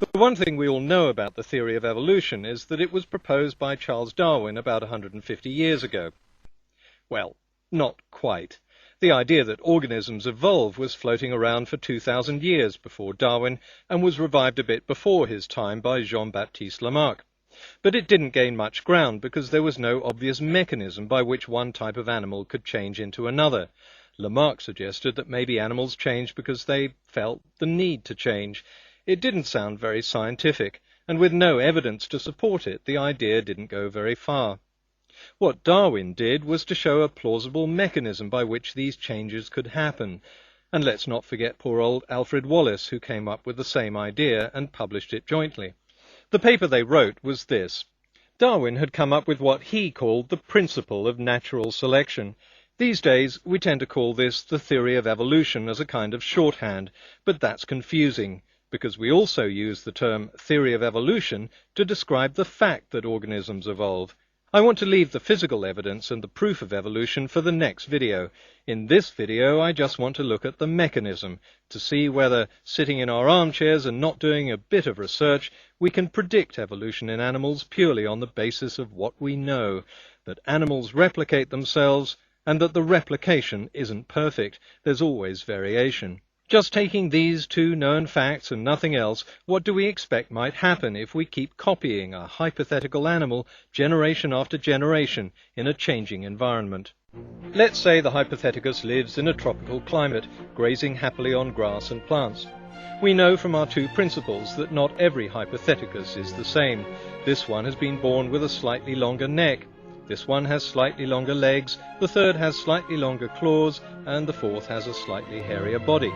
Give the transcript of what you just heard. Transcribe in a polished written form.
The one thing we all know about the theory of evolution is that it was proposed by Charles Darwin about 150 years ago. Well, not quite. The idea that organisms evolve was floating around for 2,000 years before Darwin and was revived a bit before his time by Jean-Baptiste Lamarck. But it didn't gain much ground because there was no obvious mechanism by which one type of animal could change into another. Lamarck suggested that maybe animals changed because they felt the need to change. It didn't sound very scientific, and with no evidence to support it, the idea didn't go very far. What Darwin did was to show a plausible mechanism by which these changes could happen. And let's not forget poor old Alfred Wallace, who came up with the same idea and published it jointly. The paper they wrote was this. Darwin had come up with what he called the principle of natural selection. These days, we tend to call this the theory of evolution as a kind of shorthand, but that's confusing, because we also use the term theory of evolution to describe the fact that organisms evolve. I want to leave the physical evidence and the proof of evolution for the next video. In this video, I just want to look at the mechanism, to see whether, sitting in our armchairs and not doing a bit of research, we can predict evolution in animals purely on the basis of what we know, that animals replicate themselves, and that the replication isn't perfect. There's always variation. Just taking these two known facts and nothing else, what do we expect might happen if we keep copying a hypothetical animal generation after generation in a changing environment? Let's say the Hypothecus lives in a tropical climate, grazing happily on grass and plants. We know from our two principles that not every Hypothecus is the same. This one has been born with a slightly longer neck. This one has slightly longer legs, the third has slightly longer claws, and the fourth has a slightly hairier body.